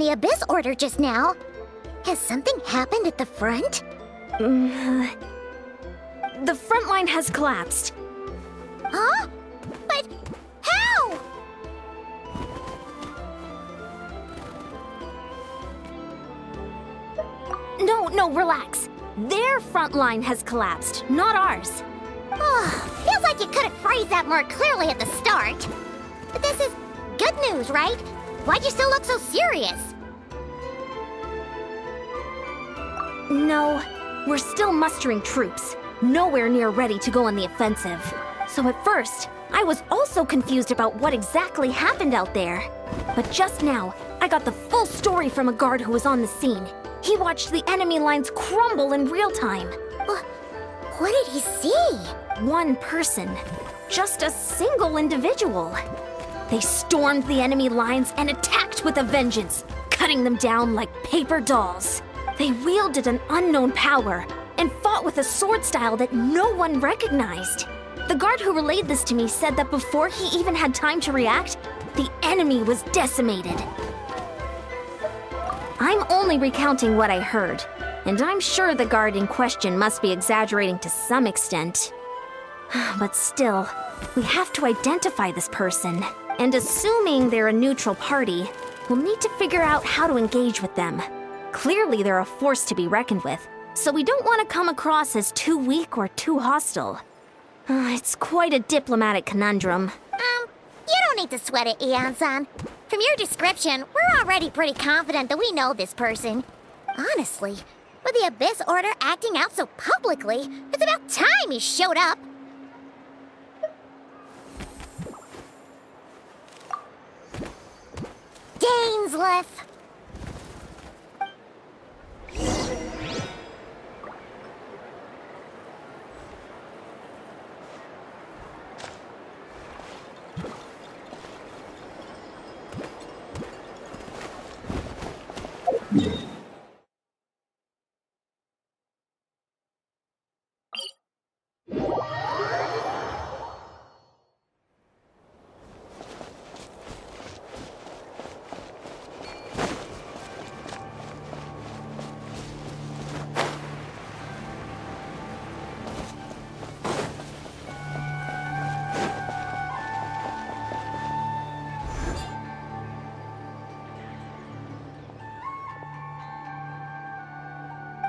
the Abyss Order just now. Has something happened at the front? The front line has collapsed. Huh? But how? No, relax. Their front line has collapsed, not ours. Oh, feels like you could have phrased that more clearly at the start. But this is good news, right? Why'd you still look so serious? No, we're still mustering troops. Nowhere near ready to go on the offensive. So at first, I was also confused about what exactly happened out there. But just now, I got the full story from a guard who was on the scene. He watched the enemy lines crumble in real time. What did he see? One person. Just a single individual. They stormed the enemy lines and attacked with a vengeance, cutting them down like paper dolls. They wielded an unknown power and fought with a sword style that no one recognized. The guard who relayed this to me said that before he even had time to react, the enemy was decimated. I'm only recounting what I heard, and I'm sure the guard in question must be exaggerating to some extent. But still, we have to identify this person, and assuming they're a neutral party, we'll need to figure out how to engage with them. Clearly they're a force to be reckoned with, so we don't want to come across as too weak or too hostile. It's quite a diplomatic conundrum. You don't need to sweat it, Ian-san. From your description, we're already pretty confident that we know this person. Honestly, with the Abyss Order acting out so publicly, it's about time he showed up. Dainslieff!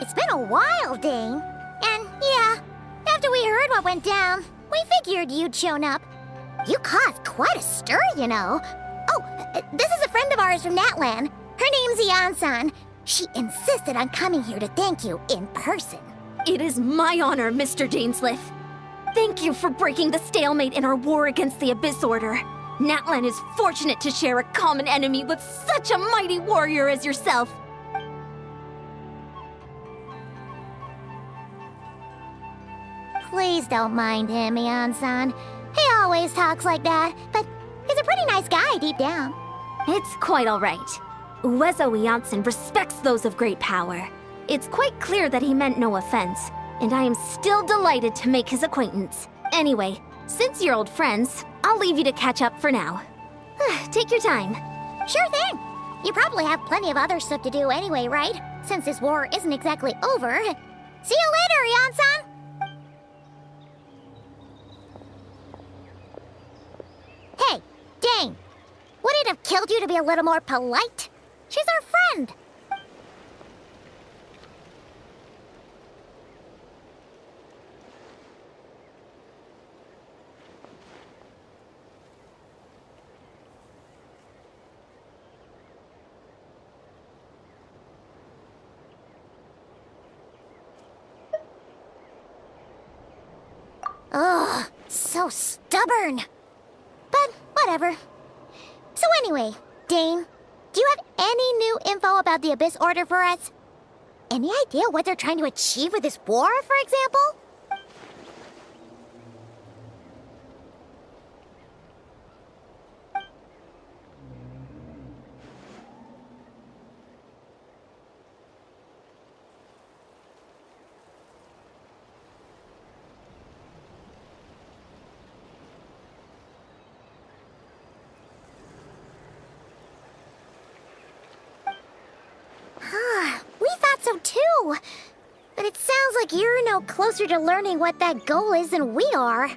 It's been a while, Dane. And yeah, after we heard what went down, we figured you'd shown up. You caused quite a stir, you know. Oh, this is a friend of ours from Natlan. Her name's Ian-san. She insisted on coming here to thank you in person. It is my honor, Mr. Dainslieff. Thank you for breaking the stalemate in our war against the Abyss Order. Natlan is fortunate to share a common enemy with such a mighty warrior as yourself. Please don't mind him, Ian-san. He always talks like that, but he's a pretty nice guy deep down. It's quite all right. Uezo Iansen respects those of great power. It's quite clear that he meant no offense, and I am still delighted to make his acquaintance. Anyway, since you're old friends, I'll leave you to catch up for now. Take your time. Sure thing. You probably have plenty of other stuff to do anyway, right? Since this war isn't exactly over. See you later, Ian-san! Hey, Dane! Would it have killed you to be a little more polite? She's our friend! Ugh, so stubborn. But whatever. So anyway, Dane, do you have any new info about the Abyss Order for us? Any idea what they're trying to achieve with this war, for example? know! But it sounds like you're no closer to learning what that goal is than we are.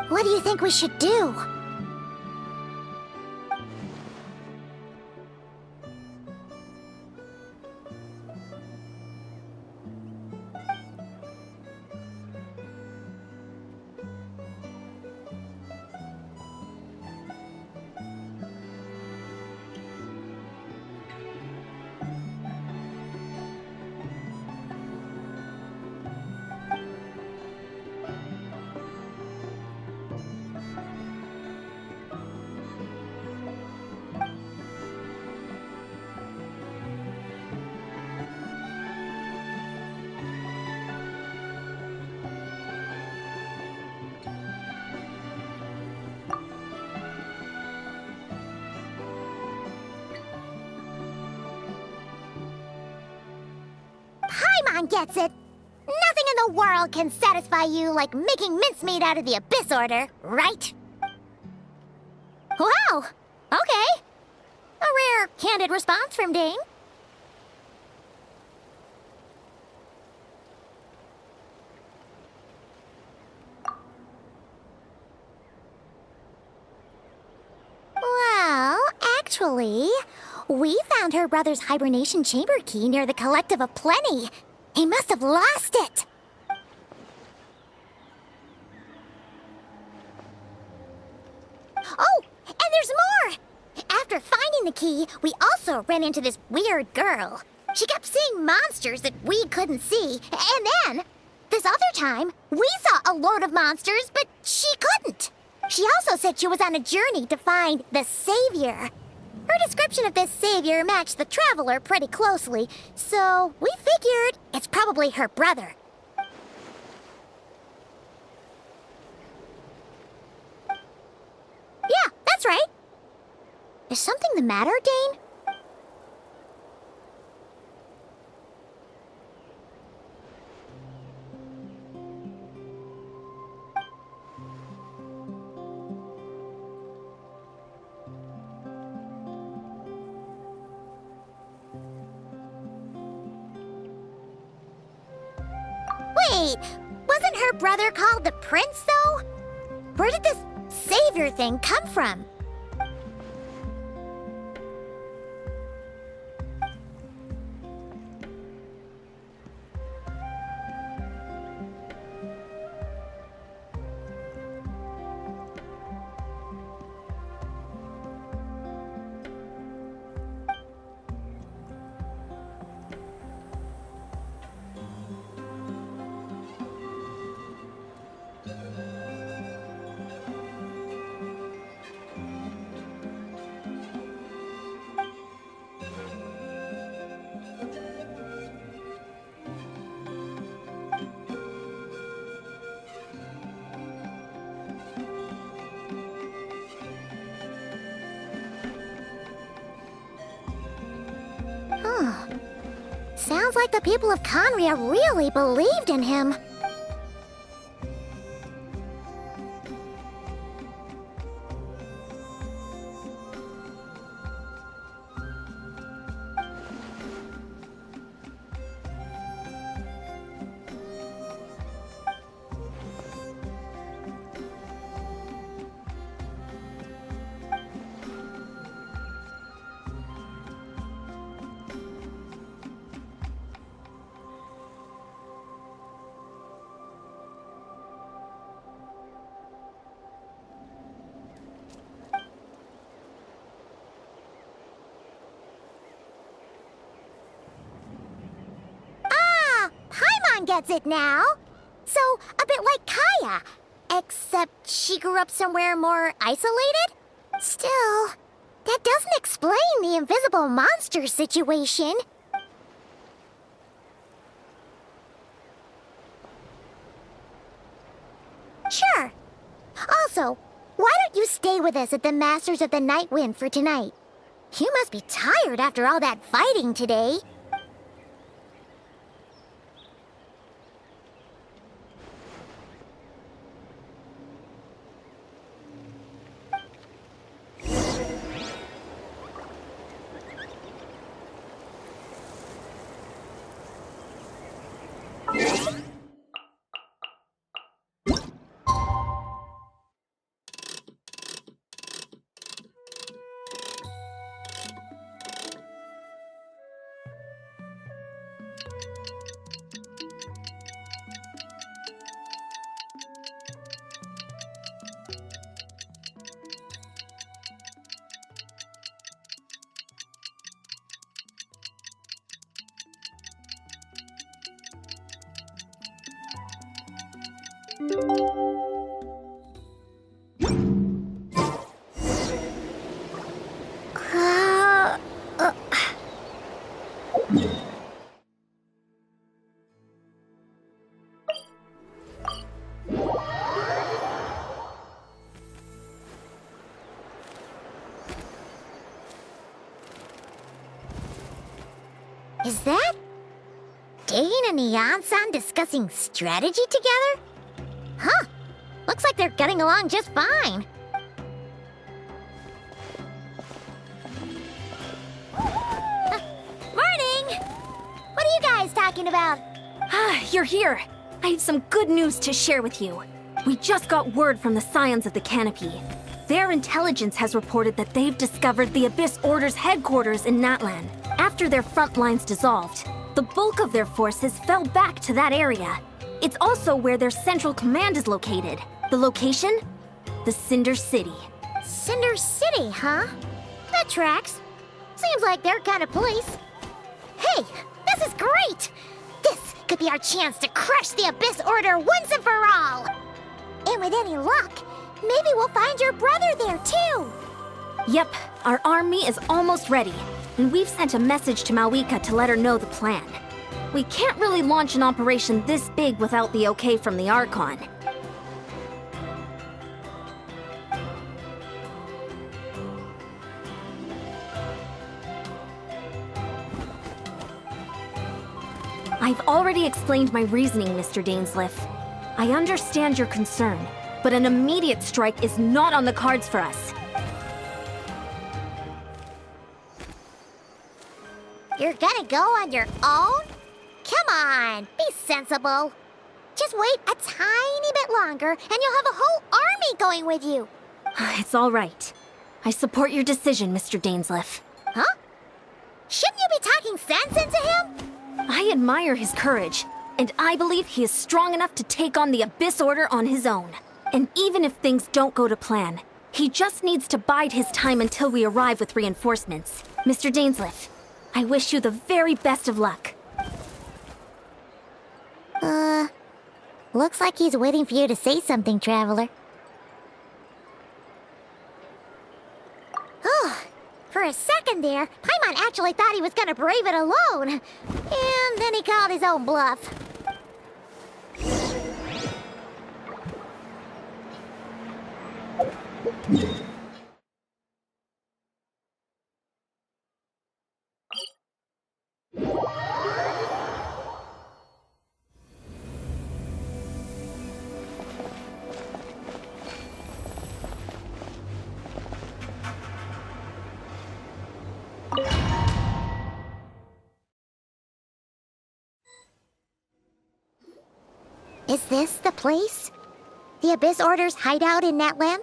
What do you think we should do? Paimon gets it. Nothing in the world can satisfy you like making mincemeat out of the Abyss Order, right? Wow, okay. A rare, candid response from Dane. Well, actually, we found her brother's hibernation chamber key near the Collective of Plenty. He must have lost it. Oh, and there's more! After finding the key, we also ran into this weird girl. She kept seeing monsters that we couldn't see, and then, this other time, we saw a load of monsters, but she couldn't. She also said she was on a journey to find the Savior. Her description of this Savior matched the Traveler pretty closely, so we figured it's probably her brother. Yeah, that's right. Is something the matter, Dane? Wait, wasn't her brother called the Prince, though? Where did this Savior thing come from? Sounds like the people of Conria really believed in him. Gets it now. So, a bit like Kaya. Except she grew up somewhere more isolated? Still, that doesn't explain the invisible monster situation. Sure. Also, why don't you stay with us at the Masters of the Night Wind for tonight? You must be tired after all that fighting today. Is that Dane and Neon-san discussing strategy together? Huh. Looks like they're getting along just fine. Morning! What are you guys talking about? You're here. I have some good news to share with you. We just got word from the Scions of the Canopy. Their intelligence has reported that they've discovered the Abyss Order's headquarters in Natlan. After their front lines dissolved, the bulk of their forces fell back to that area. It's also where their central command is located. The location? The Cinder City. Cinder City, huh? That tracks. Seems like their kind of place. Hey, this is great! This could be our chance to crush the Abyss Order once and for all! And with any luck, maybe we'll find your brother there too! Yep, our army is almost ready, and we've sent a message to Malwika to let her know the plan. We can't really launch an operation this big without the okay from the Archon. I've already explained my reasoning, Mr. Dainslieff. I understand your concern, but an immediate strike is not on the cards for us. You're gonna go on your own? Come on, be sensible. Just wait a tiny bit longer and you'll have a whole army going with you. It's all right. I support your decision, Mr. Dainslieff. Huh? Shouldn't you be talking sense into him? I admire his courage, and I believe he is strong enough to take on the Abyss Order on his own. And even if things don't go to plan, he just needs to bide his time until we arrive with reinforcements. Mr. Dainslieff, I wish you the very best of luck. Looks like he's waiting for you to say something, Traveler. Oh, for a second there, Paimon actually thought he was gonna brave it alone. And then he called his own bluff. Is this the place? The Abyss Order's hideout in Natlan?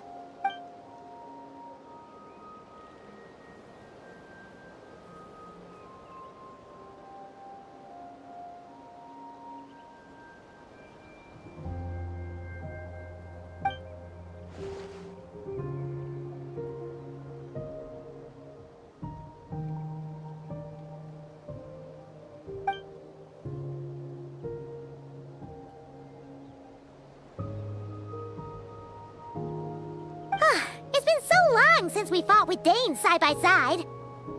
Since we fought with Dane side by side.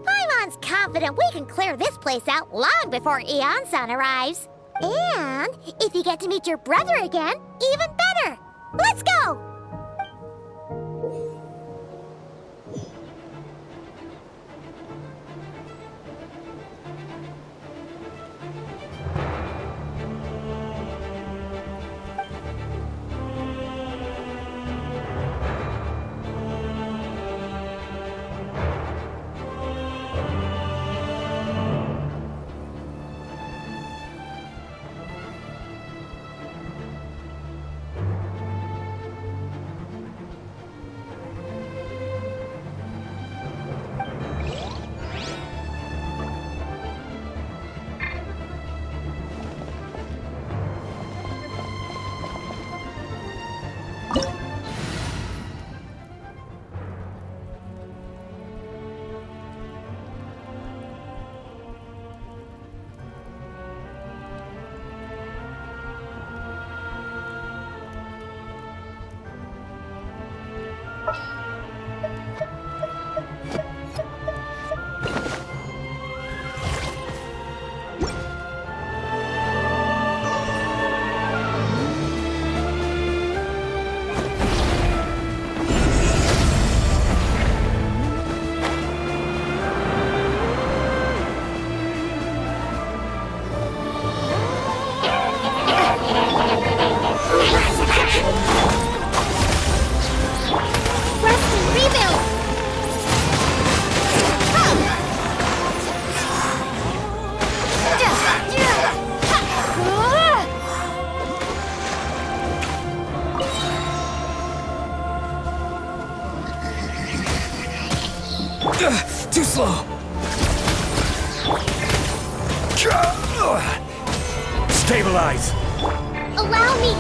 Paimon's confident we can clear this place out long before Eon-san arrives. And if you get to meet your brother again, even better. Let's go! Too slow. Stabilize. Allow me!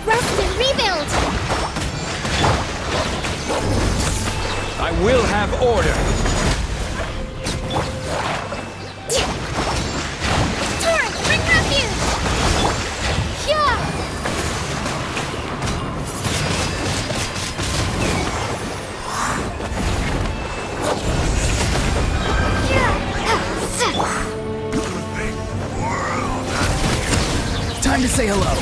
Rest and rebuild! I will have order. Torrent, bring refuge! Yeah! Time to say hello.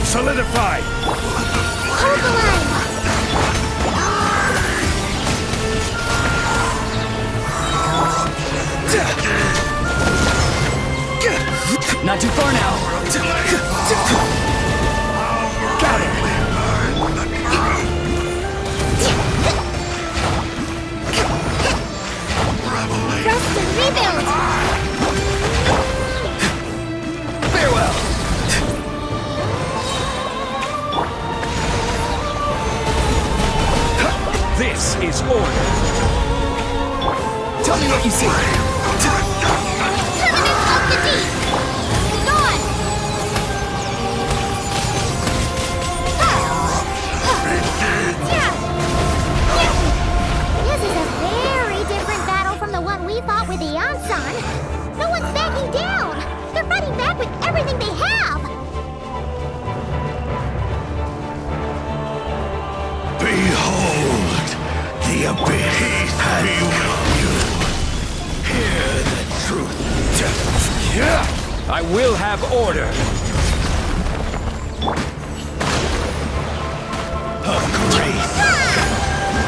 Solidify. Hold the line! Not too far now. Got it. Rest and rebuild! Farewell. This is order. Tell me what you see. Terminus of the deep! Gone! This is a very different battle from the one we fought with the Ansan. No one's backing down! They're fighting back with everything they have! Behold the abyss has you. Hear the truth. I will have order. Of grace.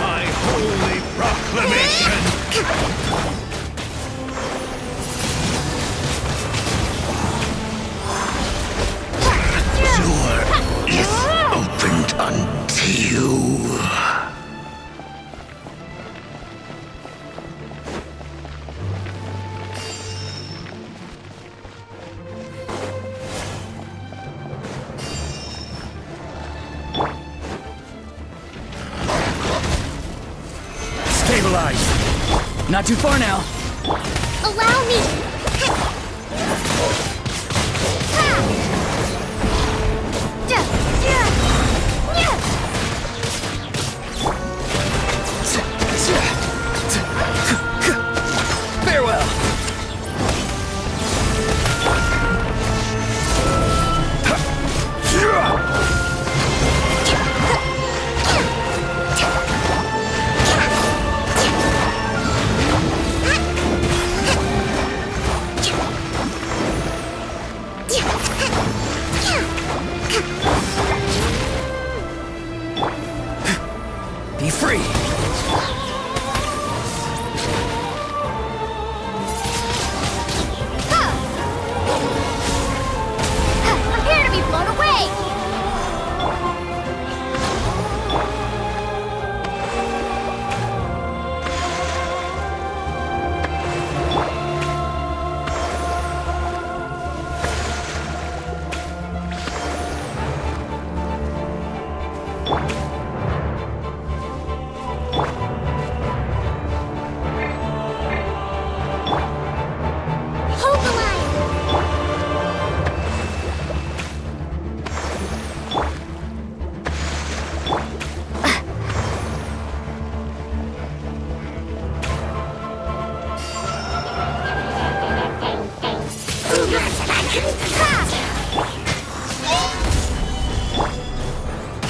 My holy proclamation. Door is opened unto you. Stabilize. Not too far now. Allow me!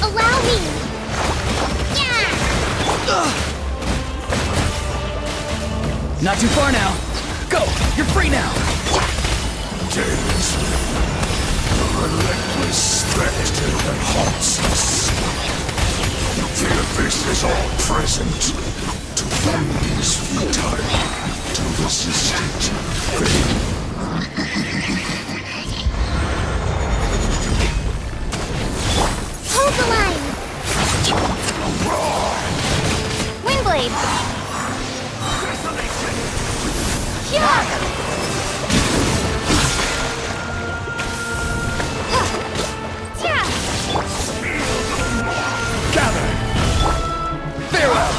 Allow me! Yeah! Not too far now. Go! You're free now! Dainslieff, the relentless specter that haunts us. The abyss is all present. To win is futile. To resist it, vain. Hold the line! Windblade! Yeah! Gather! Farewell!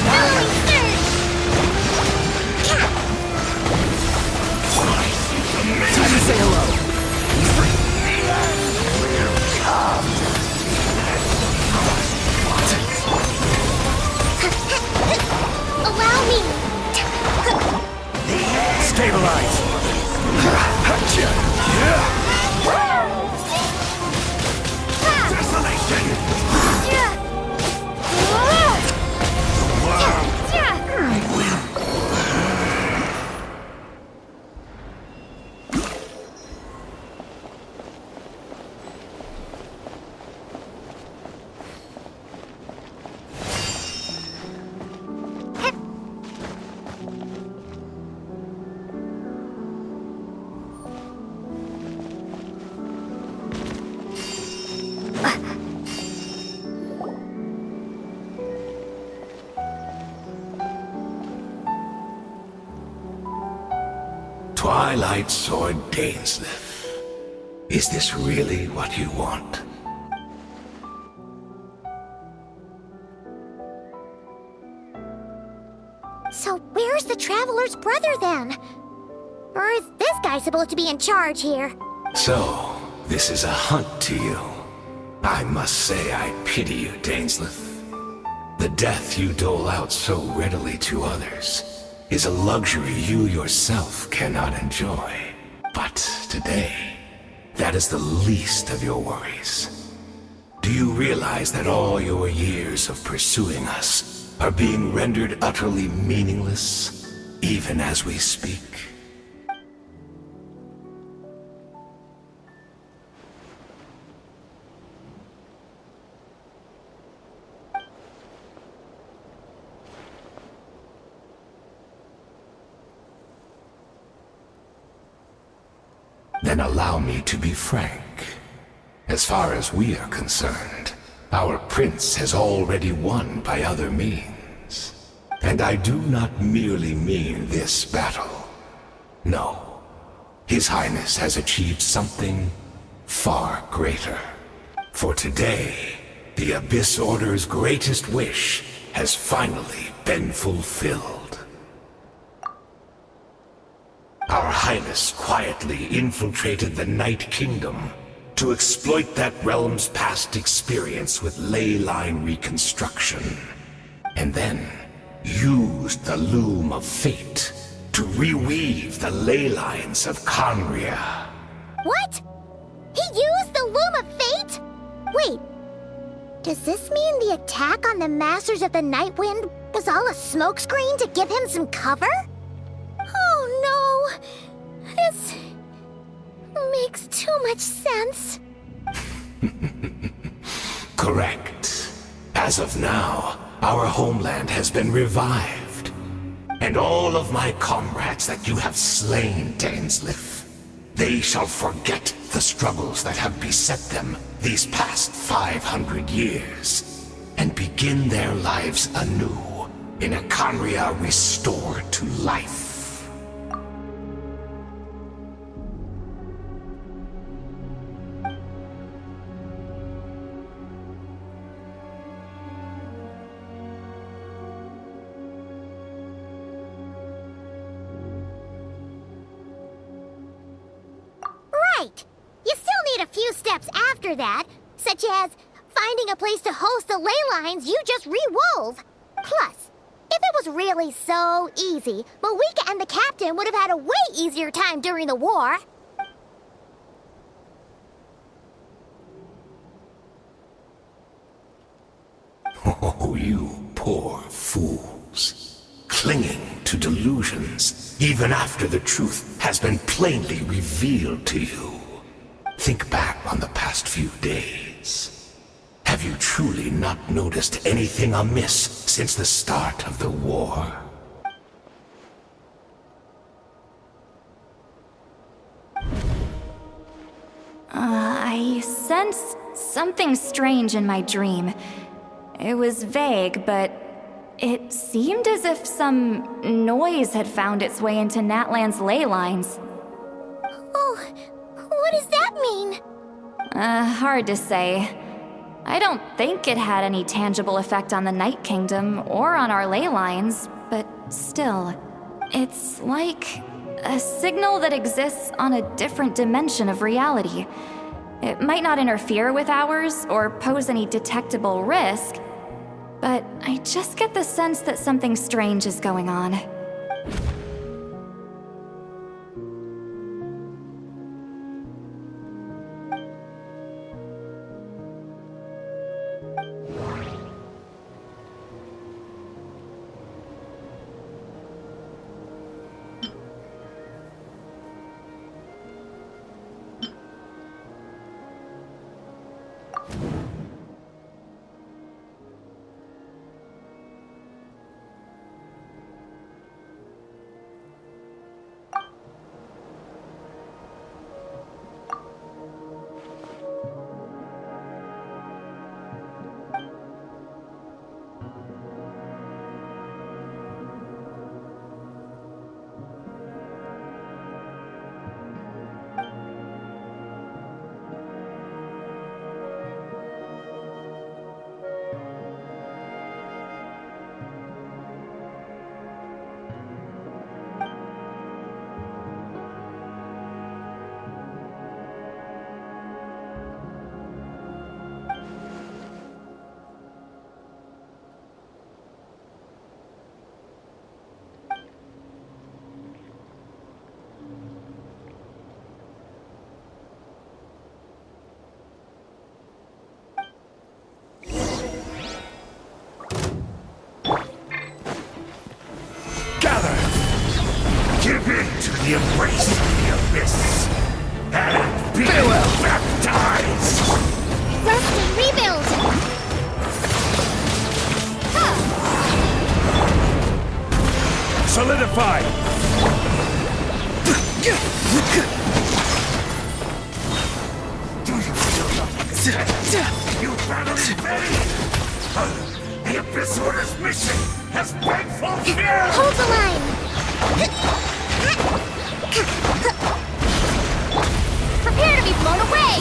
Howling surge! Time to say hello. Allow me! Stabilize. Desolation! Twilight Sword Dainslieff. Is this really what you want? So where's the Traveler's brother then? Or is this guy supposed to be in charge here? So, this is a hunt to you. I must say I pity you, Dainslieff. The death you dole out so readily to others is a luxury you yourself cannot enjoy. But today, that is the least of your worries. Do you realize that all your years of pursuing us are being rendered utterly meaningless, even as we speak? Then allow me to be frank. As far as we are concerned, our prince has already won by other means. And I do not merely mean this battle. No. His Highness has achieved something far greater. For today, the Abyss Order's greatest wish has finally been fulfilled. Our Highness quietly infiltrated the Night Kingdom to exploit that realm's past experience with ley line reconstruction, and then used the Loom of Fate to reweave the ley lines of Conria. What? He used the Loom of Fate? Wait, does this mean the attack on the Masters of the Nightwind was all a smokescreen to give him some cover? Oh no, this makes too much sense. Correct. As of now, our homeland has been revived. And all of my comrades that you have slain, Dainslieff, they shall forget the struggles that have beset them these past 500 years, and begin their lives anew in a Conria restored to life. Right! You still need a few steps after that, such as finding a place to host the ley lines you just re-wove. Plus, was really so easy. Moika and the captain would have had a way easier time during the war. Oh, you poor fools. Clinging to delusions, even after the truth has been plainly revealed to you. Think back on the past few days. Have you truly not noticed anything amiss since the start of the war? I sensed something strange in my dream. It was vague, but it seemed as if some noise had found its way into Natlan's ley lines. Oh, what does that mean? Hard to say. I don't think it had any tangible effect on the Night Kingdom or on our ley lines, but still, it's like a signal that exists on a different dimension of reality. It might not interfere with ours or pose any detectable risk, but I just get the sense that something strange is going on. The embrace of the abyss, and be baptized! Rest and rebuild! Solidify! Do you feel nothing? You battle in vain! The Abyss Order's mission has been fulfilled! Hold the line! Prepare to be blown away!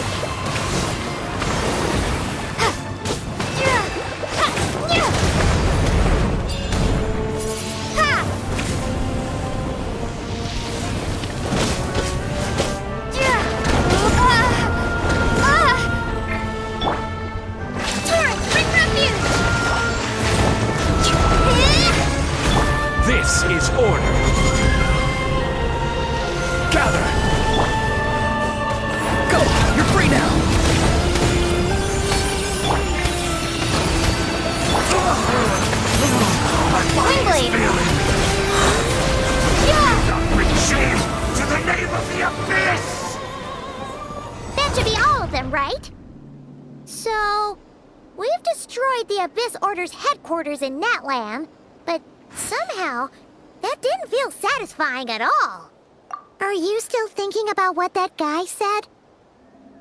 This is order. Gather! Go! You're free now! Wingblade! Not bring shame to the name of the Abyss! That should be all of them, right? So, we've destroyed the Abyss Order's headquarters in Natlan, but somehow, that didn't feel satisfying at all. Are you still thinking about what that guy said?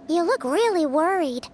You look really worried.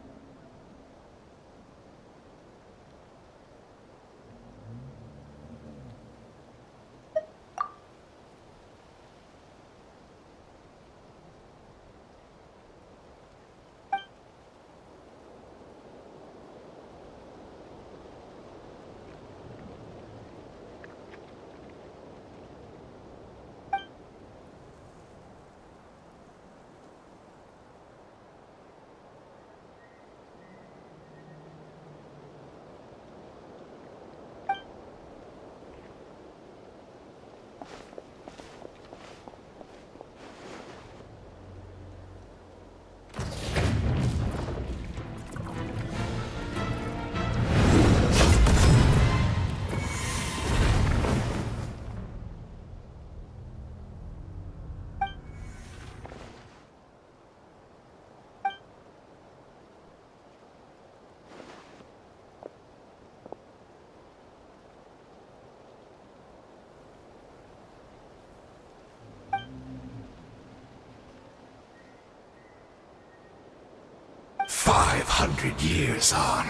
100 years on,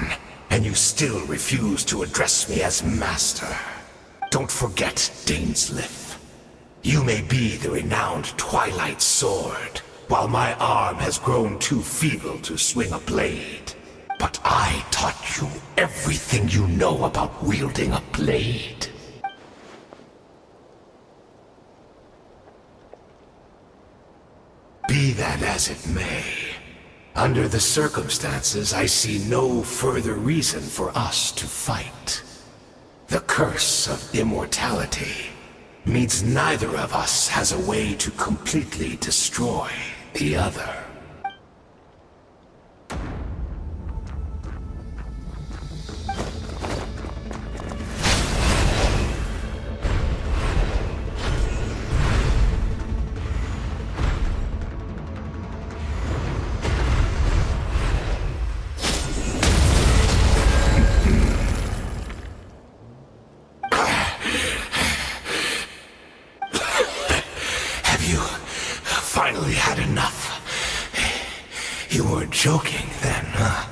and you still refuse to address me as Master. Don't forget, Dainslieff. You may be the renowned Twilight Sword, while my arm has grown too feeble to swing a blade. But I taught you everything you know about wielding a blade. Be that as it may, under the circumstances, I see no further reason for us to fight. The curse of immortality means neither of us has a way to completely destroy the other. Finally had enough. You weren't joking then, huh?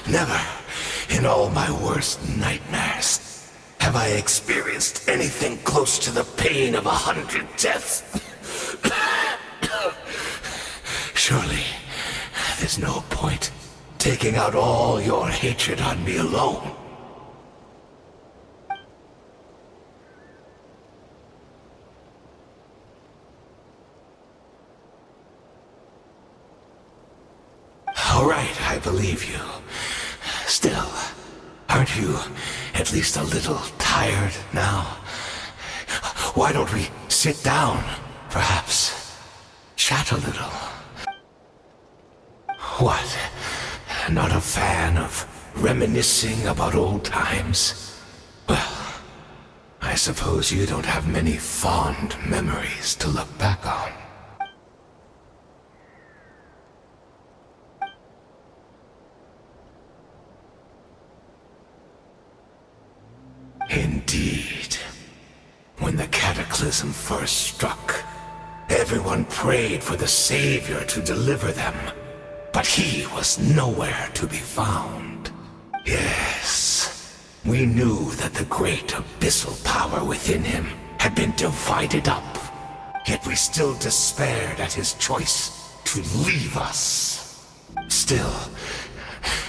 Never, in all my worst nightmares, have I experienced anything close to the pain of 100 deaths. Surely, there's no point taking out all your hatred on me alone. All right, I believe you. Still, aren't you at least a little tired now? Why don't we sit down, perhaps? Chat a little. What? Not a fan of reminiscing about old times? Well, I suppose you don't have many fond memories to look back on. Indeed. When the cataclysm first struck, everyone prayed for the Savior to deliver them, but he was nowhere to be found. Yes, we knew that the great abyssal power within him had been divided up, yet we still despaired at his choice to leave us. Still,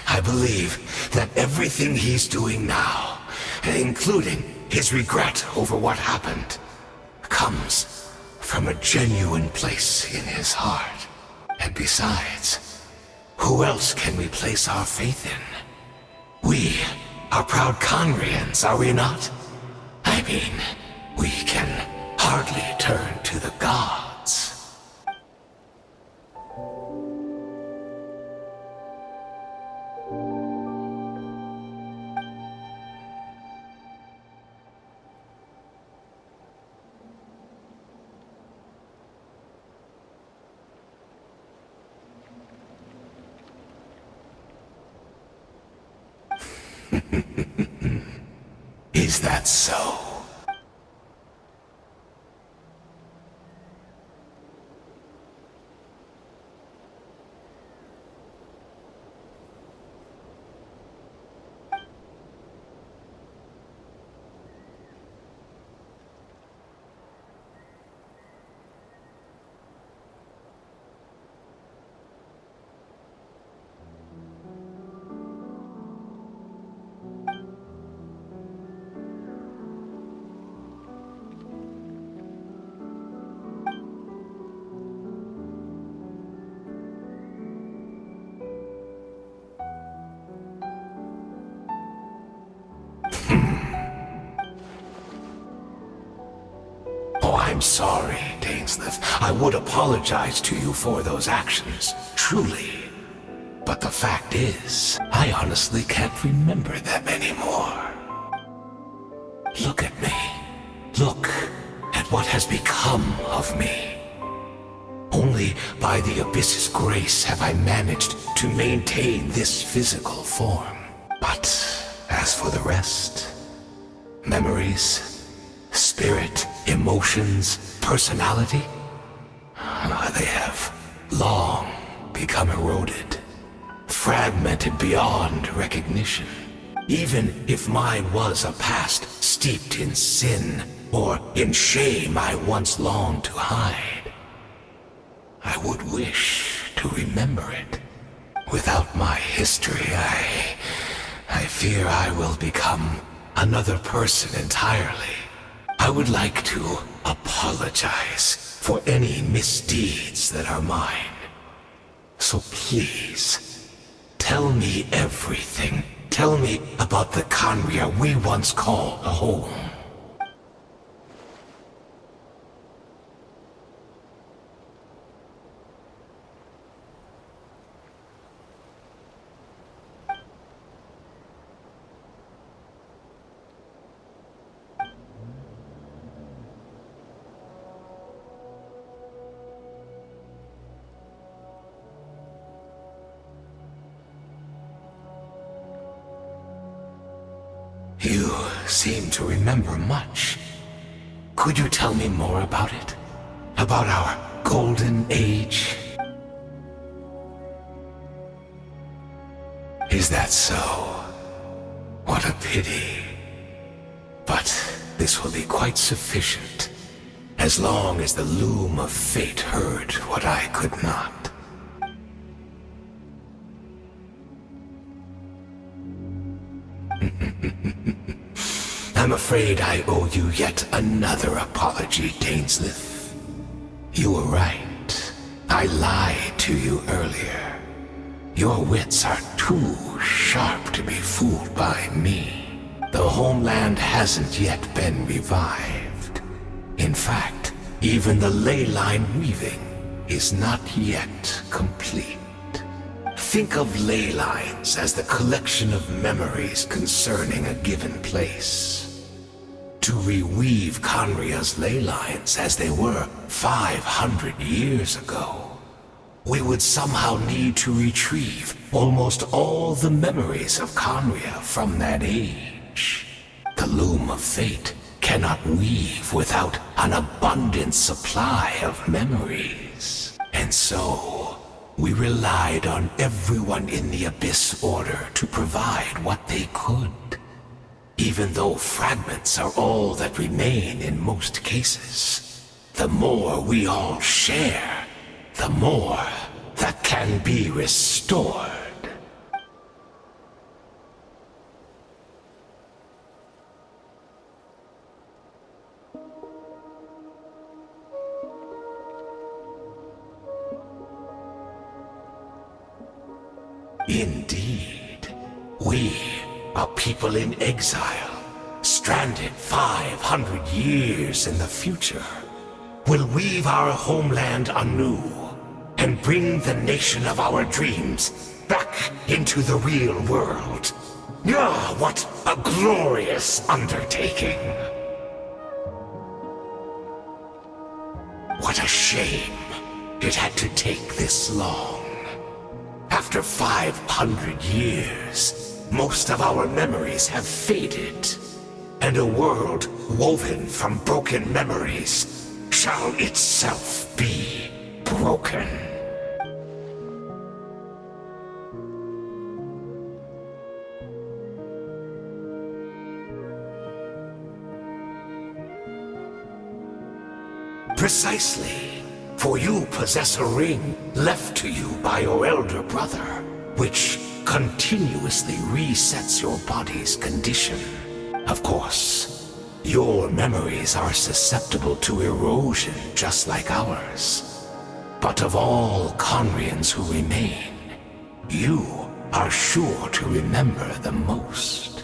I believe that everything he's doing now, including his regret over what happened, comes from a genuine place in his heart. And besides, who else can we place our faith in? We are proud Conrians, are we not? I mean, we can hardly turn to the gods. Is that so? I'm sorry, Dainslieff. I would apologize to you for those actions, truly. But the fact is, I honestly can't remember them anymore. Look at me. Look at what has become of me. Only by the Abyss's grace have I managed to maintain this physical form. But as for the rest, memories, spirit, emotions, personality, they have long become eroded. fragmented beyond recognition. Even if mine was a past steeped in sin, or in shame I once longed to hide, I would wish to remember it. Without my history, I fear I will become another person entirely. I would like to apologize for any misdeeds that are mine. So please, tell me everything. Tell me about the Khaenri'ah we once called home. You seem to remember much. Could you tell me more about it? About our golden age? Is that so? What a pity. But this will be quite sufficient, as long as the loom of fate heard what I could not. I'm afraid I owe you yet another apology, Dainslieff. You were right. I lied to you earlier. Your wits are too sharp to be fooled by me. The homeland hasn't yet been revived. In fact, even the ley line weaving is not yet complete. Think of ley lines as the collection of memories concerning a given place. To reweave Khaenri'ah's ley lines as they were 500 years ago, we would somehow need to retrieve almost all the memories of Khaenri'ah from that age. The loom of fate cannot weave without an abundant supply of memories. And so, we relied on everyone in the Abyss Order to provide what they could. Even though fragments are all that remain in most cases, the more we all share, the more that can be restored. Indeed, we are people in exile, stranded 500 years in the future, will weave our homeland anew and bring the nation of our dreams back into the real world. Ah, what a glorious undertaking! What a shame it had to take this long. After 500 years, most of our memories have faded, and a world woven from broken memories shall itself be broken. Precisely. For you possess a ring left to you by your elder brother, which continuously resets your body's condition. Of course, your memories are susceptible to erosion just like ours. But of all Khaenri'ahs who remain, you are sure to remember the most.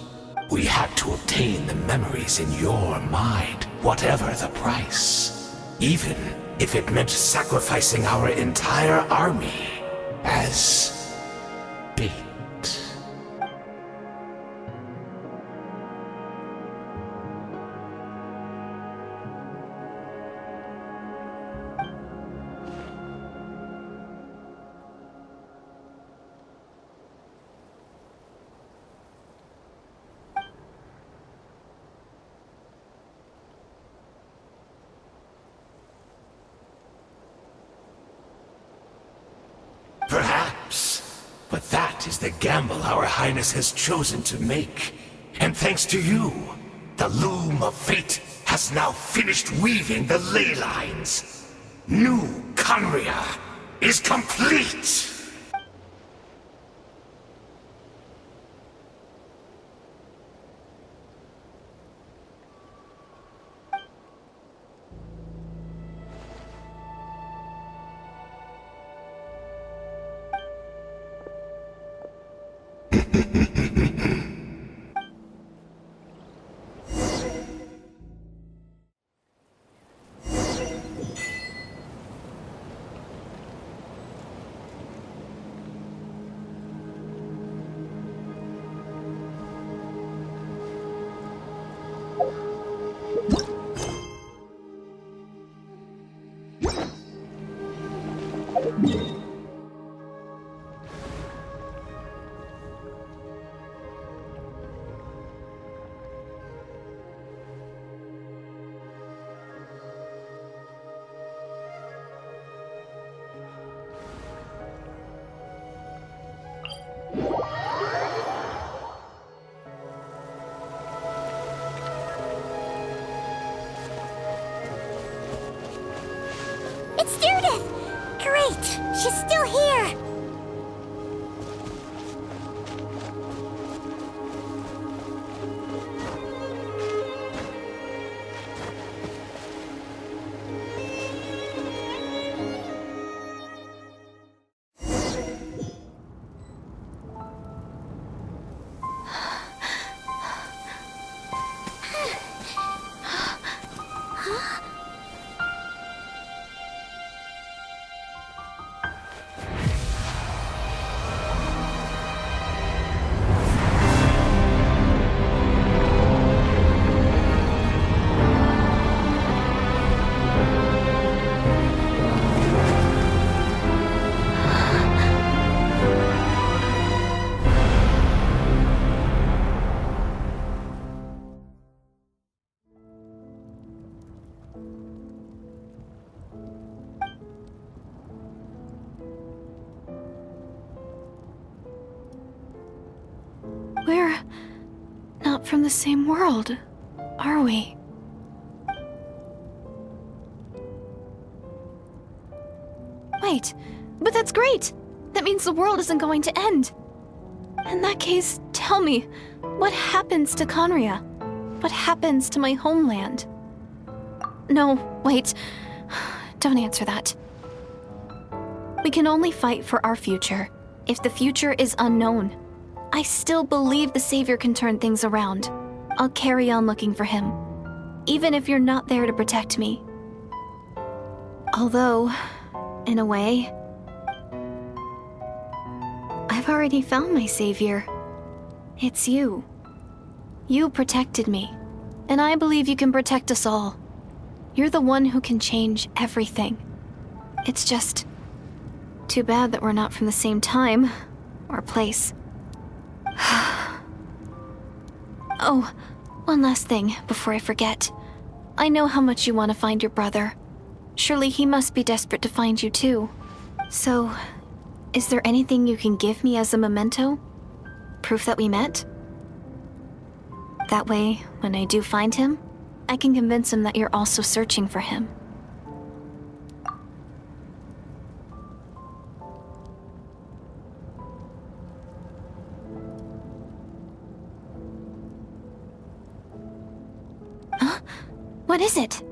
We had to obtain the memories in your mind, whatever the price. Even if it meant sacrificing our entire army as bait. Perhaps, but that That is the gamble our Highness has chosen to make. And thanks to you, the loom of fate has now finished weaving the ley lines. New Conria is complete! It's Judith! Great! She's still here! We're not from the same world, are we? Wait, but that's great! That means the world isn't going to end. In that case, tell me, what happens to Conria? What happens to my homeland? No, wait. Don't answer that. We can only fight for our future. If the future is unknown, I still believe the Savior can turn things around. I'll carry on looking for him, even if you're not there to protect me. Although, in a way, I've already found my Savior. It's you. You protected me, and I believe you can protect us all. You're the one who can change everything. It's just too bad that we're not from the same time or place. Oh, one last thing before I forget. I know how much you want to find your brother. Surely he must be desperate to find you too. So, is there anything you can give me as a memento? Proof that we met? That way, when I do find him, I can convince him that you're also searching for him. Huh? What is it?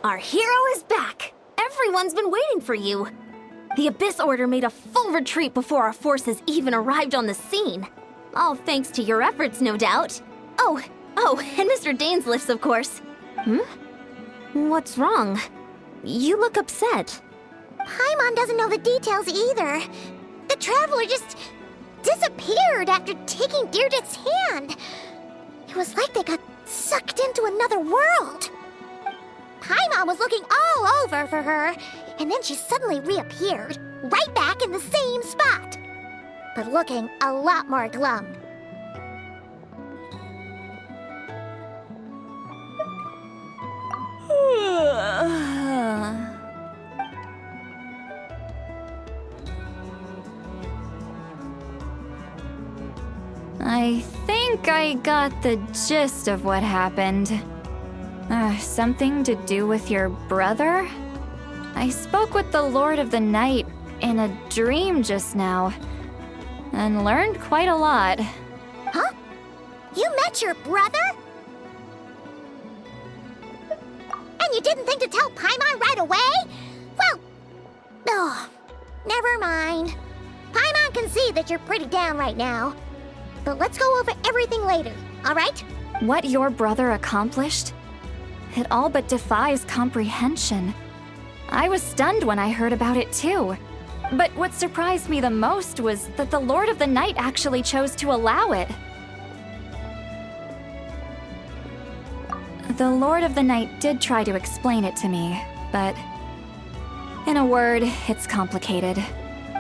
Our hero is back! Everyone's been waiting for you! The Abyss Order made a full retreat before our forces even arrived on the scene. All thanks to your efforts, no doubt. Oh, and Mr. Dainslieff, of course. What's wrong? You look upset. Paimon doesn't know the details either. The Traveler just disappeared after taking Deirdre's hand. It was like they got sucked into another world. Paimon was looking all over for her, and then she suddenly reappeared, right back in the same spot. But looking a lot more glum. I think I got the gist of what happened. Something to do with your brother? I spoke with the Lord of the Night in a dream just now, and learned quite a lot. Huh? You met your brother? And you didn't think to tell Paimon right away? Well, never mind. Paimon can see that you're pretty down right now. But let's go over everything later, alright? What your brother accomplished? It all but defies comprehension. I was stunned when I heard about it too. But what surprised me the most was that the Lord of the Night actually chose to allow it. The Lord of the Night did try to explain it to me, but in a word, it's complicated.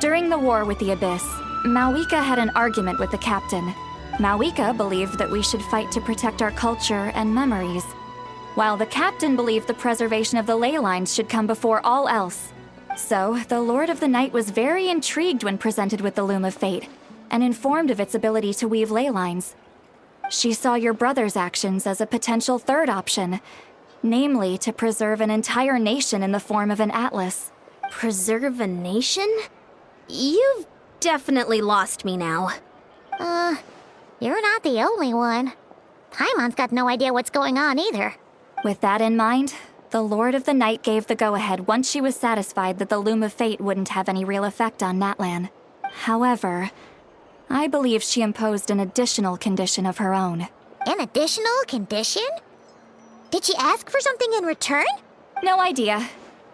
During the war with the Abyss, Mawika had an argument with the captain. Mawika believed that we should fight to protect our culture and memories, while the captain believed the preservation of the ley lines should come before all else. So, the Lord of the Night was very intrigued when presented with the Loom of Fate, and informed of its ability to weave ley lines. She saw your brother's actions as a potential third option, namely to preserve an entire nation in the form of an atlas. Preserve a nation? You've definitely lost me now. You're not the only one. Paimon's got no idea what's going on either. With that in mind, the Lord of the Night gave the go-ahead once she was satisfied that the Loom of Fate wouldn't have any real effect on Natlan. However, I believe she imposed an additional condition of her own. An additional condition? Did she ask for something in return? No idea.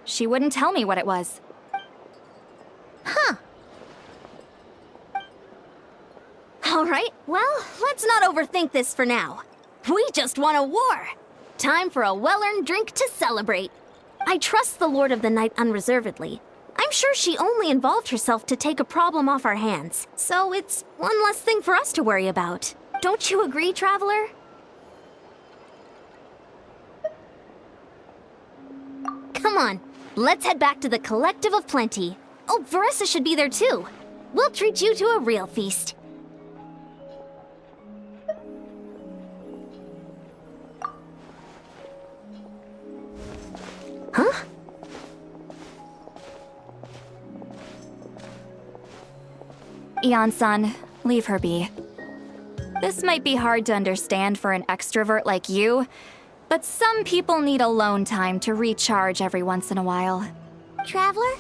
She wouldn't tell me what it was. Huh. Alright, well, let's not overthink this for now. We just won a war! Time for a well-earned drink to celebrate. I trust the Lord of the Night unreservedly. I'm sure she only involved herself to take a problem off our hands, so it's one less thing for us to worry about. Don't you agree, Traveler? Come on, let's head back to the Collective of Plenty. Oh, Verissa should be there too. We'll treat you to a real feast. Huh? Eon-san, leave her be. This might be hard to understand for an extrovert like you, but some people need alone time to recharge every once in a while. Traveler?